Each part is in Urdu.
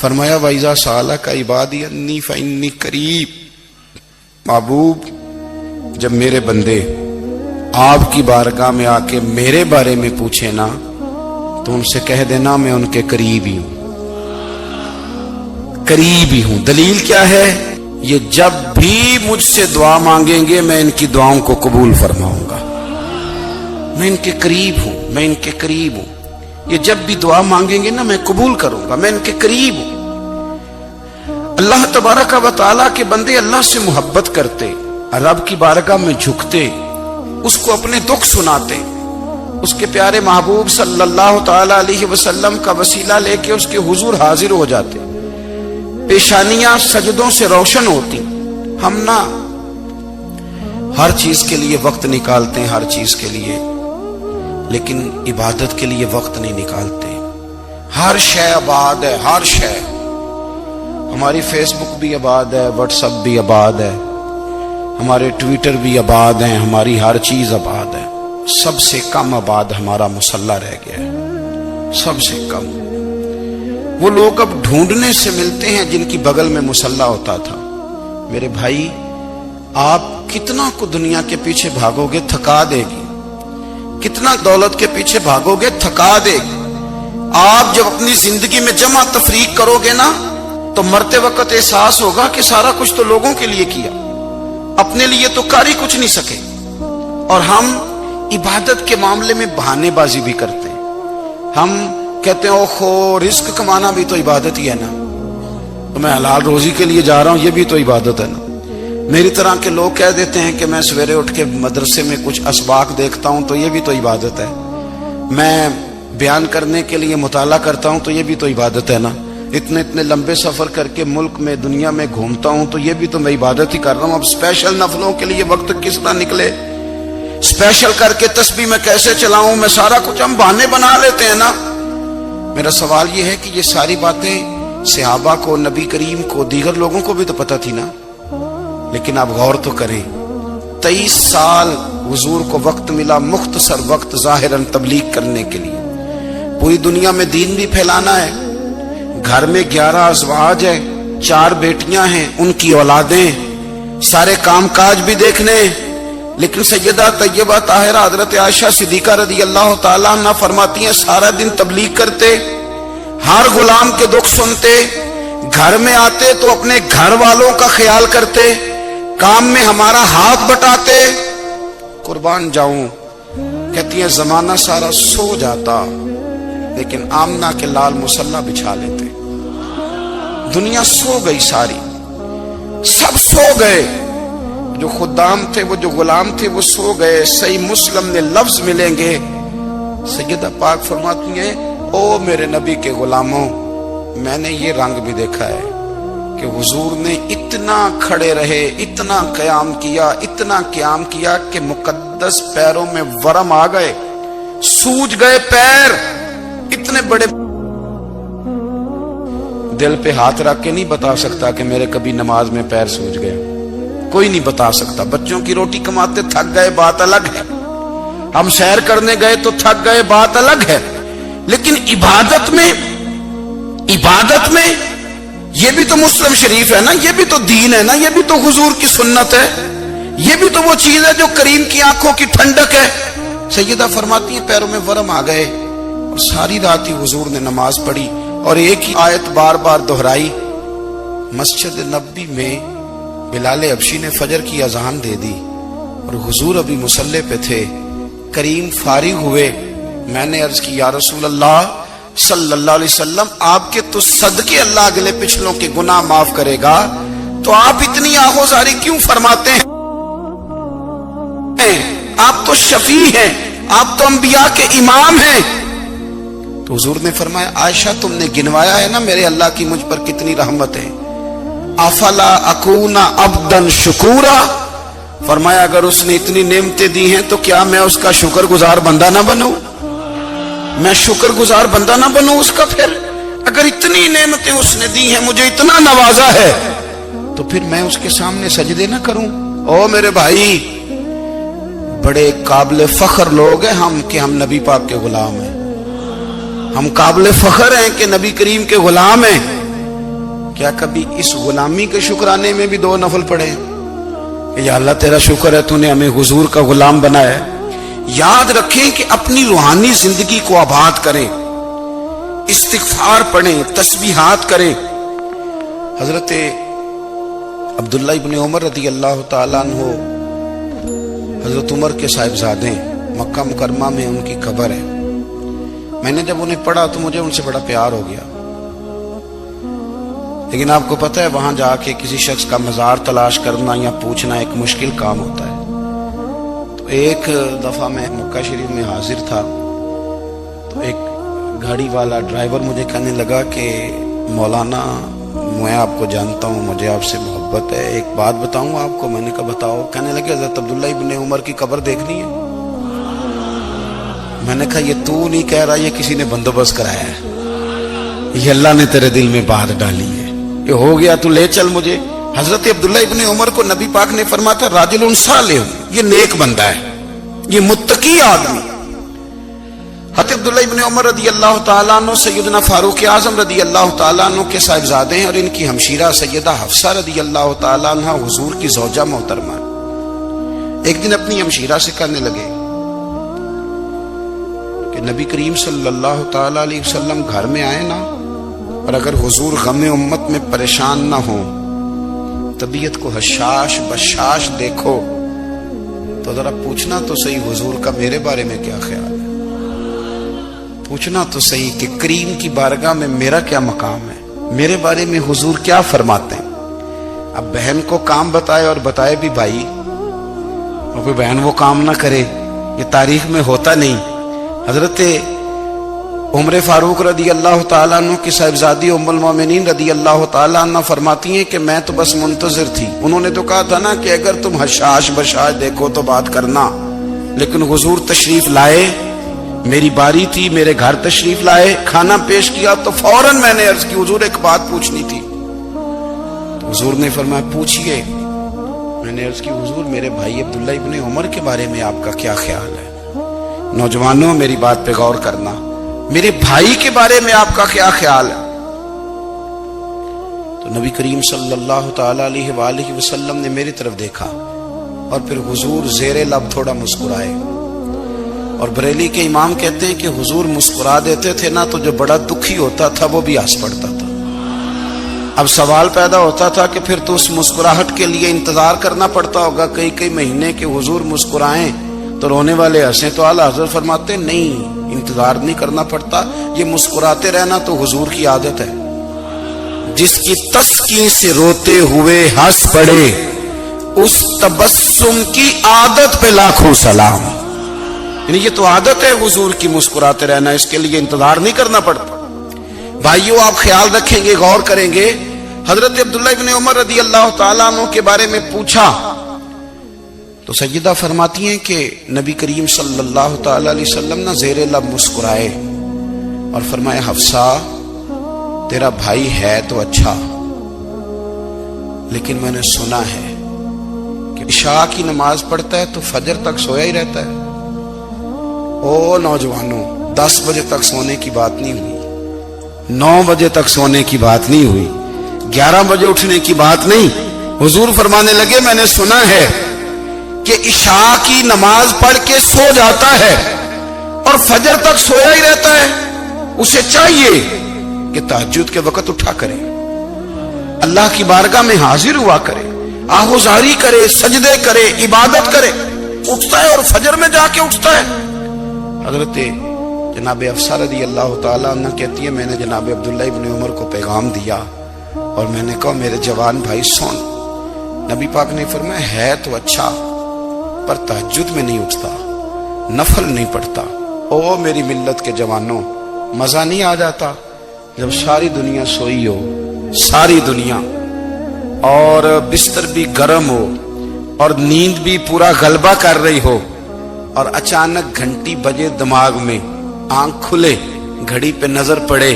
فرمایا وَإِذَا سَأَلَكَ عِبَادِي أَنِّي فَإِنِّي قَرِيب، محبوب جب میرے بندے آپ کی بارگاہ میں آ کے میرے بارے میں پوچھے نا تو ان سے کہہ دینا میں ان کے قریب ہی ہوں، قریب ہی ہوں۔ دلیل کیا ہے؟ یہ جب بھی مجھ سے دعا مانگیں گے میں ان کی دعاؤں کو قبول فرماؤں گا، میں ان کے قریب ہوں، میں ان کے قریب ہوں۔ یہ جب بھی دعا مانگیں گے نا میں قبول کروں گا، میں ان کے قریب ہوں۔ اللہ تبارک و تعالیٰ کے بندے اللہ سے محبت کرتے، رب کی بارگاہ میں جھکتے، اس کو اپنے دکھ سناتے، اس کے پیارے محبوب صلی اللہ تعالی علیہ وسلم کا وسیلہ لے کے اس کے حضور حاضر ہو جاتے، پیشانیاں سجدوں سے روشن ہوتی۔ ہم نہ ہر چیز کے لیے وقت نکالتے ہیں، ہر چیز کے لیے، لیکن عبادت کے لیے وقت نہیں نکالتے۔ ہر شے آباد ہے، ہر شے، ہماری فیس بک بھی آباد ہے، واٹس ایپ بھی آباد ہے، ہمارے ٹویٹر بھی آباد ہیں، ہماری ہر چیز آباد ہے۔ سب سے کم آباد ہمارا مصلی رہ گیا ہے، سب سے کم۔ وہ لوگ اب ڈھونڈنے سے ملتے ہیں جن کی بغل میں مصلی ہوتا تھا۔ میرے بھائی، آپ کتنا کو دنیا کے پیچھے بھاگو گے تھکا دے گی، کتنا دولت کے پیچھے بھاگو گے تھکا دے گی۔ آپ جب اپنی زندگی میں جمع تفریق کرو گے نا تو مرتے وقت احساس ہوگا کہ سارا کچھ تو لوگوں کے لیے کیا، اپنے لیے تو کاری کچھ نہیں سکے۔ اور ہم عبادت کے معاملے میں بہانے بازی بھی کرتے ہیں۔ ہم کہتے ہیں اوہو رزق کمانا بھی تو عبادت ہی ہے نا، تو میں حلال روزی کے لیے جا رہا ہوں، یہ بھی تو عبادت ہے نا۔ میری طرح کے لوگ کہہ دیتے ہیں کہ میں سویرے اٹھ کے مدرسے میں کچھ اسباق دیکھتا ہوں تو یہ بھی تو عبادت ہے، میں بیان کرنے کے لیے مطالعہ کرتا ہوں تو یہ بھی تو عبادت ہے نا، اتنے لمبے سفر کر کے ملک میں دنیا میں گھومتا ہوں تو یہ بھی تو میں عبادت ہی کر رہا ہوں۔ اب اسپیشل نفلوں کے لیے وقت کس طرح نکلے، اسپیشل کر کے تسبیح میں کیسے چلاؤں، میں سارا کچھ ہم بہانے بنا لیتے ہیں نا۔ میرا سوال یہ ہے کہ یہ ساری باتیں صحابہ کو، نبی کریم کو، دیگر لوگوں کو بھی تو پتہ تھی نا، لیکن آپ غور تو کریں 23 سال حضور کو وقت ملا، مختصر وقت ظاہراً تبلیغ کرنے کے لیے، پوری دنیا میں دین بھی پھیلانا ہے۔ گھر میں 11 ازواج ہیں، 4 بیٹیاں ہیں، ان کی اولادیں، سارے کام کاج بھی دیکھنے، لیکن سیدہ طیبہ طاہرہ حضرت عائشہ صدیقہ رضی اللہ تعالیٰ عنہ فرماتی ہیں سارا دن تبلیغ کرتے، ہر غلام کے دکھ سنتے، گھر میں آتے تو اپنے گھر والوں کا خیال کرتے، کام میں ہمارا ہاتھ بٹاتے۔ قربان جاؤں، کہتی ہیں زمانہ سارا سو جاتا لیکن آمنہ کے لال مصلی بچھا لیتے۔ دنیا سو گئی، ساری سب سو گئے، جو خدام تھے، وہ جو غلام تھے وہ سو گئے۔ صحیح مسلم میں لفظ ملیں گے، سیدہ پاک فرماتی ہیں او میرے نبی کے غلاموں، میں نے یہ رنگ بھی دیکھا ہے کہ حضور نے اتنا کھڑے رہے، اتنا قیام کیا، اتنا قیام کیا کہ مقدس پیروں میں ورم آ گئے، سوج گئے پیر، اتنے بڑے۔ دل پہ ہاتھ رکھ کے نہیں بتا سکتا کہ میرے کبھی نماز میں پیر سوج گئے، کوئی نہیں بتا سکتا۔ بچوں کی روٹی کماتے تھک گئے بات الگ ہے، ہم سیر کرنے گئے تو تھک گئے بات الگ ہے، لیکن عبادت میں یہ بھی تو مسلم شریف ہے نا، یہ بھی تو دین ہے نا، یہ بھی تو حضور کی سنت ہے، یہ بھی تو وہ چیز ہے جو کریم کی آنکھوں کی ٹھنڈک ہے۔ سیدہ فرماتی ہیں پیروں میں ورم آ گئے، اور ساری رات ہی حضور نے نماز پڑھی اور ایک ہی آیت بار بار دہرائی۔ مسجد نبوی میں بلال حبشی نے فجر کی اذان دے دی اور حضور ابھی مصلی پہ تھے، کریم فارغ ہوئے۔ میں نے عرض کی یا رسول اللہ صلی اللہ علیہ وسلم، آپ کے تو صدقے اللہ اگلے پچھلوں کے گناہ معاف کرے گا، تو آپ اتنی آہوزاری کیوں فرماتے ہیں؟ آپ تو شفیع ہیں، آپ تو انبیاء کے امام ہیں۔ تو حضور نے فرمایا عائشہ تم نے گنوایا ہے نا میرے اللہ کی مجھ پر کتنی رحمت ہے، افلا اکون عبدا شکورا، فرمایا اگر اس نے اتنی نعمتیں دی ہیں تو کیا میں اس کا شکر گزار بندہ نہ بنوں، میں شکر گزار بندہ نہ بنوں اس کا؟ پھر اگر اتنی نعمتیں اس نے دی ہیں، مجھے اتنا نوازا ہے، تو پھر میں اس کے سامنے سجدے نہ کروں؟ او میرے بھائی، بڑے قابل فخر لوگ ہیں ہم کہ ہم نبی پاک کے غلام ہیں، ہم قابل فخر ہیں کہ نبی کریم کے غلام ہیں، کیا کبھی اس غلامی کے شکرانے میں بھی 2 نفل پڑھے کہ یا اللہ تیرا شکر ہے تو نے ہمیں حضور کا غلام بنایا ہے؟ یاد رکھیں کہ اپنی روحانی زندگی کو آباد کریں، استغفار پڑھیں، تسبیحات کریں۔ حضرت عبداللہ ابن عمر رضی اللہ تعالیٰ عنہ حضرت عمر کے صاحبزادے، مکہ مکرمہ میں ان کی قبر ہے۔ میں نے جب انہیں پڑھا تو مجھے ان سے بڑا پیار ہو گیا، لیکن آپ کو پتہ ہے وہاں جا کے کسی شخص کا مزار تلاش کرنا یا پوچھنا ایک مشکل کام ہوتا ہے۔ تو ایک دفعہ میں مکہ شریف میں حاضر تھا تو ایک گاڑی والا ڈرائیور مجھے کہنے لگا کہ مولانا میں آپ کو جانتا ہوں، مجھے آپ سے محبت ہے، ایک بات بتاؤں آپ کو؟ میں نے کہا بتاؤ۔ کہنے لگے حضرت عبداللہ ابن عمر کی قبر دیکھنی ہے۔ میں نے کہا یہ تو نہیں کہہ رہا، یہ کسی نے بندوبست کرایا ہے، یہ اللہ نے تیرے دل میں بات ڈالی ہے، یہ ہو گیا تو لے چل مجھے۔ حضرت عبداللہ ابن عمر کو نبی پاک نے فرمایا تھا راجل صالح، یہ نیک بندہ ہے، یہ متقی آدمی۔ حضرت عبداللہ ابن عمر رضی اللہ تعالیٰ عنہ سیدنا فاروق اعظم رضی اللہ تعالیٰ عنہ کے صاحبزادے ہیں، اور ان کی ہمشیرہ سیدہ حفصہ رضی اللہ تعالیٰ عنہ حضور کی زوجہ محترمہ۔ ایک دن اپنی ہمشیرہ سے کہنے لگے کہ نبی کریم صلی اللہ تعالیٰ علیہ وسلم گھر میں آئے نا، اور اگر حضور غم امت میں پریشان نہ ہوں، طبیعت کو حشاش بشاش دیکھو تو ذرا پوچھنا تو صحیح حضور کا میرے بارے میں کیا خیال ہے، پوچھنا تو صحیح کہ کریم کی بارگاہ میں میرا کیا مقام ہے، میرے بارے میں حضور کیا فرماتے ہیں۔ اب بہن کو کام بتائے اور بتائے بھی بھائی، اور کوئی بہن وہ کام نہ کرے، یہ تاریخ میں ہوتا نہیں۔ حضرت عمر فاروق رضی اللہ تعالیٰ عنہ کی صاحبزادی ام المومنین رضی اللہ تعالیٰ عنہ فرماتی ہیں کہ میں تو بس منتظر تھی، انہوں نے تو کہا تھا نا کہ اگر تم حشاش بشاش دیکھو تو بات کرنا، لیکن حضور تشریف لائے، میری باری تھی، میرے گھر تشریف لائے، کھانا پیش کیا تو فوراً میں نے عرض کی حضور ایک بات پوچھنی تھی۔ تو حضور نے فرمایا پوچھئے۔ میں نے عرض کی حضور میرے بھائی عبداللہ ابن عمر کے بارے میں آپ کا کیا خیال ہے؟ نوجوانوں میری بات پہ غور کرنا، میرے بھائی کے بارے میں آپ کا کیا خیال ہے؟ تو نبی کریم صلی اللہ تعالی علیہ وآلہ وسلم نے میری طرف دیکھا اور پھر حضور زیر لب تھوڑا مسکرائے، اور بریلی کے امام کہتے ہیں کہ حضور مسکرا دیتے تھے نا تو جو بڑا دکھی ہوتا تھا وہ بھی ہنس پڑتا تھا۔ اب سوال پیدا ہوتا تھا کہ پھر تو اس مسکراہٹ کے لیے انتظار کرنا پڑتا ہوگا کئی مہینے کہ حضور مسکرائیں تو رونے والے ہنسیں، تو اعلیٰ حضرت فرماتے نہیں، انتظار نہیں کرنا پڑتا، یہ مسکراتے رہنا تو حضور کی عادت ہے۔ جس کی تسکین سے روتے ہوئے ہنس پڑے اس تبسم کی عادت پہ لاکھوں سلام۔ یعنی یہ تو عادت ہے حضور کی مسکراتے رہنا، اس کے لیے انتظار نہیں کرنا پڑتا۔ بھائیو آپ خیال رکھیں گے، غور کریں گے، حضرت عبداللہ ابن عمر رضی اللہ تعالیٰ عنہ کے بارے میں پوچھا تو سیدہ فرماتی ہیں کہ نبی کریم صلی اللہ تعالی علیہ وسلم نہ زیر لب مسکرائے اور فرمایا حفصہ تیرا بھائی ہے تو اچھا، لیکن میں نے سنا ہے کہ عشاء کی نماز پڑھتا ہے تو فجر تک سویا ہی رہتا ہے۔ او نوجوانوں، 10 بجے تک سونے کی بات نہیں ہوئی، 9 بجے تک سونے کی بات نہیں ہوئی، 11 بجے اٹھنے کی بات نہیں۔ حضور فرمانے لگے میں نے سنا ہے کہ عشاء کی نماز پڑھ کے سو جاتا ہے اور فجر تک سویا ہی رہتا ہے، اسے چاہیے کہ تہجد کے وقت اٹھا کرے، اللہ کی بارگاہ میں حاضر ہوا کرے، آہوزاری کرے، سجدے کرے، عبادت کرے، اٹھتا ہے اور فجر میں جا کے اٹھتا ہے۔ حضرت جناب حفصہ رضی اللہ تعالیٰ عنہ کہتی ہے میں نے جناب عبداللہ ابن عمر کو پیغام دیا اور میں نے کہا میرے جوان بھائی سن، نبی پاک نے فرمایا ہے تو اچھا پر تہجد میں نہیں اٹھتا، نفل نہیں پڑھتا۔ او میری ملت کے جوانوں، مزہ نہیں آ جاتا جب ساری دنیا سوئی ہو، ساری دنیا، اور بستر بھی گرم ہو اور نیند بھی پورا غلبہ کر رہی ہو، اور اچانک گھنٹی بجے دماغ میں، آنکھ کھلے، گھڑی پہ نظر پڑے،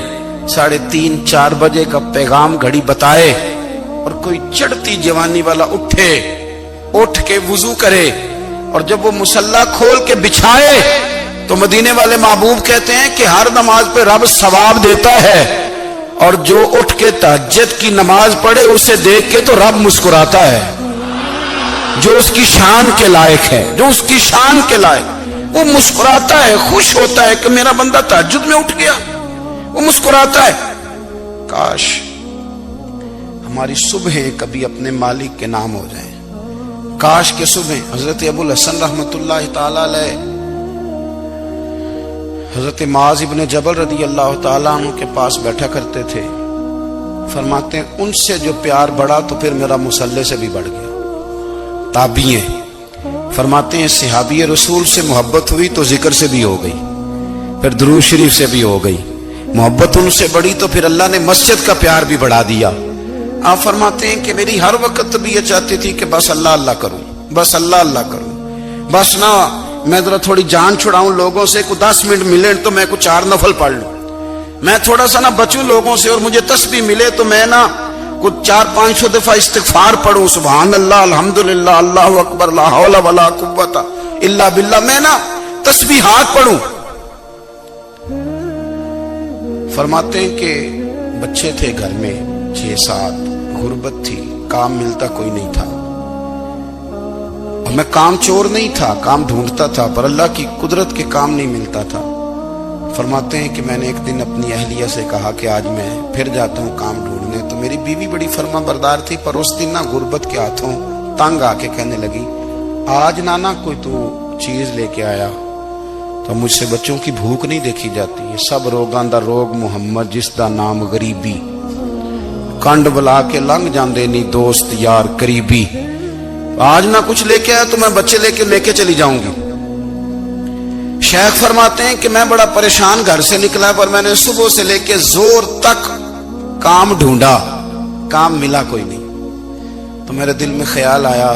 3:30 4 بجے کا پیغام گھڑی بتائے، اور کوئی چڑھتی جوانی والا اٹھ کے وضو کرے، اور جب وہ مصلی کھول کے بچھائے تو مدینے والے محبوب کہتے ہیں کہ ہر نماز پہ رب ثواب دیتا ہے، اور جو اٹھ کے تہجد کی نماز پڑھے اسے دیکھ کے تو رب مسکراتا ہے، جو اس کی شان کے لائق ہے، جو اس کی شان کے لائق، وہ مسکراتا ہے، خوش ہوتا ہے کہ میرا بندہ تہجد میں اٹھ گیا، وہ مسکراتا ہے۔ کاش ہماری صبحیں کبھی اپنے مالک کے نام ہو جائیں، کاش کے صبح۔ حضرت ابو الحسن رحمت اللہ تعالی علیہ حضرت معاذ ابن جبل رضی اللہ تعالیٰ عنہ کے پاس بیٹھا کرتے تھے، فرماتے ہیں ان سے جو پیار بڑھا تو پھر میرا مصلی سے بھی بڑھ گیا۔ تابعی ہیں، فرماتے ہیں صحابی رسول سے محبت ہوئی تو ذکر سے بھی ہو گئی، پھر درود شریف سے بھی ہو گئی، محبت ان سے بڑھی تو پھر اللہ نے مسجد کا پیار بھی بڑھا دیا۔ آپ فرماتے ہیں کہ میری ہر وقت طبیعت چاہتی تھی کہ بس اللہ اللہ کروں، بس اللہ اللہ کروں، بس نہ میں ذرا تھوڑی جان چھڑاؤں لوگوں سے، کوئی 10 منٹ ملے تو میں کچھ 4 نفل پڑھ لوں، میں تھوڑا سا نہ بچوں لوگوں سے، اور مجھے تسبیح ملے تو میں نہ کچھ 400-500 دفعہ استغفار پڑھوں، سبحان اللہ، الحمدللہ، اللہ اکبر، لا حول ولا قوت الا باللہ، میں نہ تسبیحات پڑھوں۔ فرماتے ہیں کہ بچے تھے گھر میں 6-7، غربت تھی، کام ملتا کوئی نہیں تھا، اور میں کام چور نہیں تھا، کام ڈھونڈتا تھا، پر اللہ کی قدرت کے کام نہیں ملتا تھا۔ فرماتے ہیں کہ میں نے ایک دن اپنی اہلیہ سے کہا کہ آج میں پھر جاتا ہوں کام ڈھونڈنے، تو میری بیوی بڑی فرما بردار تھی، پر اس دن نہ غربت کے ہاتھوں تنگ آ کے کہنے لگی آج نانا کوئی تو چیز لے کے آیا، تو مجھ سے بچوں کی بھوک نہیں دیکھی جاتی، یہ سب روگاں دا روگ محمد جس دا نام غریبی، کنڈ بلا کے لنگ جاندے نہیں دوست یار قریبی، آج نہ کچھ لے کے آیا تو میں بچے لے کے چلی جاؤں گی۔ شیخ فرماتے ہیں کہ میں بڑا پریشان گھر سے نکلا، پر میں نے صبح سے لے کے زور تک کام ڈھونڈا، کام ملا کوئی نہیں، تو میرے دل میں خیال آیا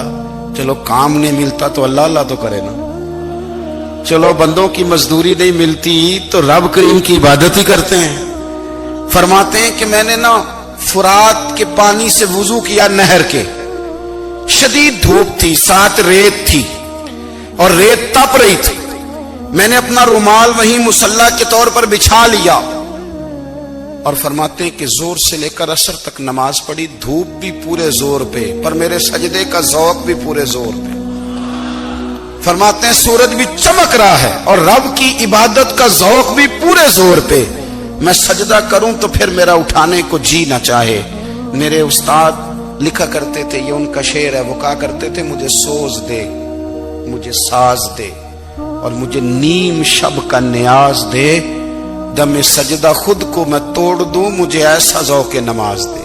چلو کام نہیں ملتا تو اللہ اللہ تو کرے نا، چلو بندوں کی مزدوری نہیں ملتی تو رب کریم کی عبادت ہی کرتے ہیں۔ فرماتے ہیں کہ میں نے نا فرات کے پانی سے وضو کیا، نہر کے، شدید دھوپ تھی، ساتھ ریت تھی اور ریت تپ رہی تھی، میں نے اپنا رومال وہیں مصلی کے طور پر بچھا لیا، اور فرماتے ہیں کہ زور سے لے کر عصر تک نماز پڑھی، دھوپ بھی پورے زور پہ، پر میرے سجدے کا ذوق بھی پورے زور پہ۔ فرماتے ہیں سورج بھی چمک رہا ہے اور رب کی عبادت کا ذوق بھی پورے زور پہ، میں سجدہ کروں تو پھر میرا اٹھانے کو جی نہ چاہے۔ میرے استاد لکھا کرتے تھے، یہ ان کا شعر ہے، وہ کہا کرتے تھے مجھے سوز دے، مجھے ساز دے، اور مجھے نیم شب کا نیاز دے، دم سجدہ خود کو میں توڑ دوں، مجھے ایسا ذوق نماز دے،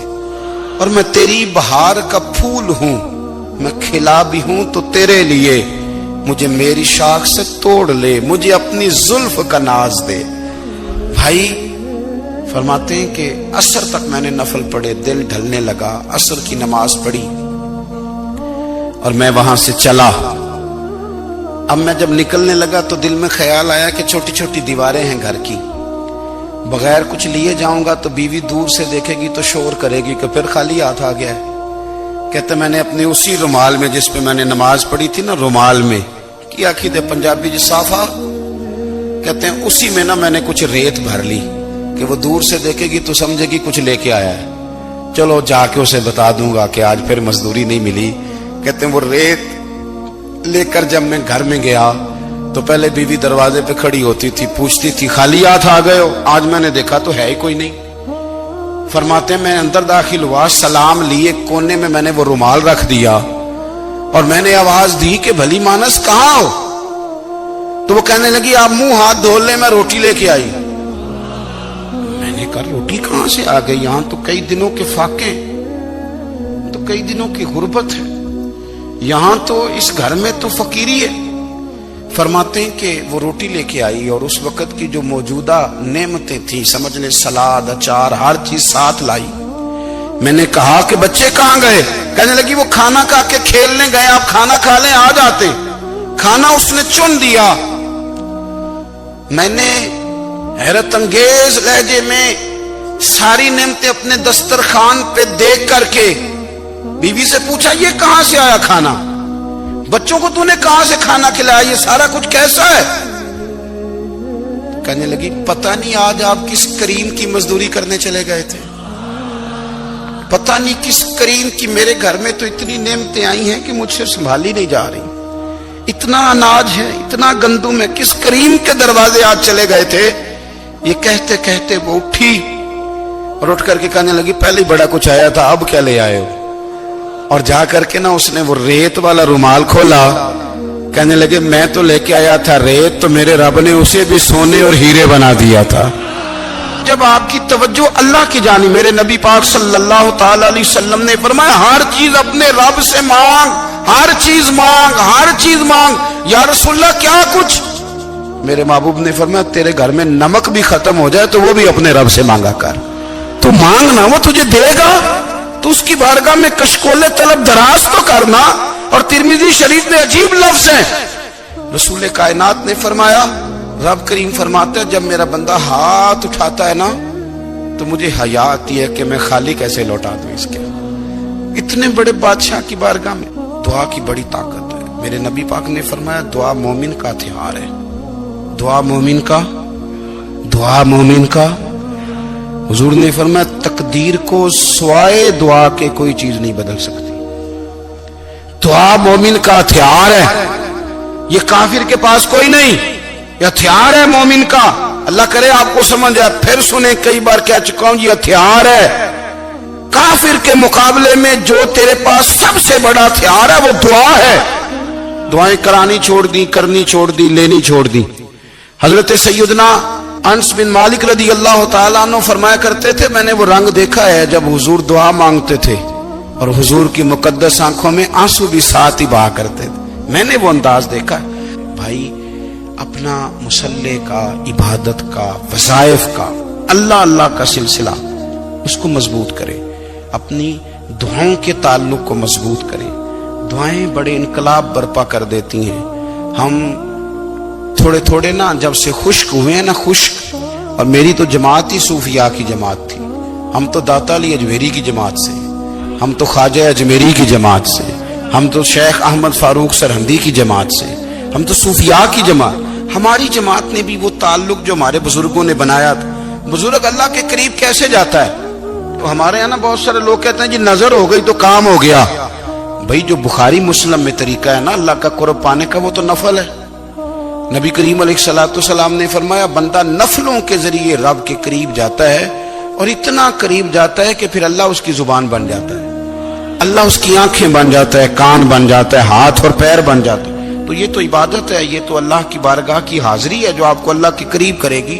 اور میں تیری بہار کا پھول ہوں، میں کھلا بھی ہوں تو تیرے لیے، مجھے میری شاخ سے توڑ لے، مجھے اپنی زلف کا ناز دے۔ بھائی فرماتے ہیں کہ عصر تک میں نے نفل پڑھے، دل ڈھلنے لگا، عصر کی نماز پڑھی اور میں وہاں سے چلا۔ اب میں جب نکلنے لگا تو دل میں خیال آیا کہ چھوٹی چھوٹی دیواریں ہیں گھر کی، بغیر کچھ لیے جاؤں گا تو بیوی دور سے دیکھے گی تو شور کرے گی کہ پھر خالی ہاتھ آ گیا ہے۔ کہتے میں نے اپنے اسی رومال میں جس پہ میں نے نماز پڑھی تھی نا، رومال میں کی آخی دے پنجابی جی صافہ، کہتے ہیں اسی میں نا میں نے کچھ ریت بھر لی کہ وہ دور سے دیکھے گی تو سمجھے گی کچھ لے کے آیا ہے، چلو جا کے اسے بتا دوں گا کہ آج پھر مزدوری نہیں ملی۔ کہتے ہیں وہ ریت لے کر جب میں گھر میں گیا تو پہلے بیوی دروازے پہ کھڑی ہوتی تھی، پوچھتی تھی خالی ہاتھ آ گئے ہو؟ آج میں نے دیکھا تو ہے ہی کوئی نہیں۔ فرماتے ہیں میں اندر داخل ہوا، سلام لیے، کونے میں میں نے وہ رومال رکھ دیا اور میں نے آواز دی کہ بھلی مانس کہاں ہو؟ تو وہ کہنے لگی آپ منہ ہاتھ دھو لیں، میں روٹی لے کے آئی۔ میں نے کہا روٹی کہاں سے آ گئی؟ یہاں تو کئی دنوں کے فاقے، تو کئی دنوں کی غربت ہے، یہاں تو اس گھر میں تو فقیری ہے۔ فرماتے ہیں کہ وہ روٹی لے کے آئی اور اس وقت کی جو موجودہ نعمتیں تھیں، سمجھ لیں سلاد، اچار، ہر چیز ساتھ لائی۔ میں نے کہا کہ بچے کہاں گئے؟ کہنے لگی وہ کھانا کھا کے کھیلنے گئے، آپ کھانا کھا لیں آ جاتے۔ کھانا اس نے چن دیا۔ میں نے حیرت انگیز لہجے میں ساری نعمتیں اپنے دسترخوان پہ دیکھ کر کے بیوی سے پوچھا یہ کہاں سے آیا کھانا؟ بچوں کو تو نے کہاں سے کھانا کھلایا؟ یہ سارا کچھ کیسا ہے؟ کہنے لگی پتہ نہیں آج آپ کس کریم کی مزدوری کرنے چلے گئے تھے۔ پتہ نہیں کس کریم کی میرے گھر میں تو اتنی نعمتیں آئی ہیں کہ مجھ سے سنبھالی نہیں جا رہی، اتنا اناج ہے، اتنا گندم ہے، کس کریم کے دروازے آج چلے گئے تھے؟ یہ کہتے کہتے وہ اٹھی اور اٹھ کر کے کہنے لگی پہلے بڑا کچھ آیا تھا، اب کیا لے آئے ہو؟ اور جا کر کے نا اس نے وہ ریت والا رومال کھولا، کہنے لگے میں تو لے کے آیا تھا ریت، تو میرے رب نے اسے بھی سونے اور ہیرے بنا دیا تھا۔ جب آپ کی توجہ اللہ کی جانب، میرے نبی پاک صلی اللہ تعالی علیہ وسلم نے فرمایا ہر چیز اپنے رب سے مانگ، ہر چیز مانگ، ہر چیز مانگ۔ یا رسول اللہ کیا کچھ؟ میرے محبوب نے فرمایا تیرے گھر میں نمک بھی ختم ہو جائے تو وہ بھی اپنے رب سے مانگا کر، تو مانگنا وہ تجھے دے گا، تو اس کی بارگاہ میں کشکول طلب دراز تو کرنا۔ اور ترمذی شریف میں عجیب لفظ ہے، رسول کائنات نے فرمایا، رب کریم فرماتا ہے جب میرا بندہ ہاتھ اٹھاتا ہے نا تو مجھے حیا آتی ہے کہ میں خالی کیسے لوٹا دوں اس کے۔ اتنے بڑے بادشاہ کی بارگاہ میں دعا کی بڑی طاقت ہے۔ میرے نبی پاک نے فرمایا دعا مومن کا ہتھیار ہے، دعا مومن کا، دعا مومن کا۔ حضور نے فرمایا تقدیر کو سوائے دعا کے کوئی چیز نہیں بدل سکتی۔ دعا مومن کا ہتھیار ہے، یہ کافر کے پاس کوئی نہیں، یہ ہتھیار ہے مومن کا۔ اللہ کرے آپ کو سمجھ آئے، پھر سنیں، کئی بار کہہ چکا ہوں یہ ہتھیار ہے۔ کافر کے مقابلے میں جو تیرے پاس سب سے بڑا ہتھیار ہے وہ دعا ہے۔ دعائیں کرانی چھوڑ دی، کرنی چھوڑ دی، لینی چھوڑ دی۔ حضرت سیدنا انس بن مالک رضی اللہ تعالیٰ عنہ فرمایا کرتے تھے میں نے وہ رنگ دیکھا ہے جب حضور دعا مانگتے تھے اور حضور کی مقدس آنکھوں میں آنسو بھی ساتھ ہی بہا کرتے تھے، میں نے وہ انداز دیکھا ہے۔ بھائی اپنا مصلی کا، عبادت کا، وظائف کا، اللہ اللہ کا سلسلہ اس کو مضبوط کرے، اپنی دعاؤں کے تعلق کو مضبوط کرے۔ دعائیں بڑے انقلاب برپا کر دیتی ہیں۔ ہم تھوڑے تھوڑے نا جب سے خشک ہوئے ہیں نا، خشک، اور میری تو جماعت ہی صوفیاء کی جماعت تھی، ہم تو داتا علی اجمیری کی جماعت سے، ہم تو خواجہ اجمیری کی جماعت سے، ہم تو شیخ احمد فاروق سرہندی کی جماعت سے، ہم تو صوفیاء کی جماعت۔ ہماری جماعت نے بھی وہ تعلق جو ہمارے بزرگوں نے بنایا تھا۔ بزرگ اللہ کے قریب کیسے جاتا ہے؟ تو ہمارے یہاں نا بہت سارے لوگ کہتے ہیں جی نظر ہو گئی تو کام ہو گیا۔ بھائی جو بخاری مسلم میں طریقہ ہے نا اللہ کا قرب پانے کا وہ تو نفل ہے۔ نبی کریم علیہ الصلوۃ والسلام نے فرمایا بندہ نفلوں کے ذریعے رب کے قریب جاتا ہے، اور اتنا قریب جاتا ہے کہ پھر اللہ اس کی زبان بن جاتا ہے، اللہ اس کی آنکھیں بن جاتا ہے، کان بن جاتا ہے، ہاتھ اور پیر بن جاتا ہے۔ تو یہ تو عبادت ہے، یہ تو اللہ کی بارگاہ کی حاضری ہے جو آپ کو اللہ کے قریب کرے گی۔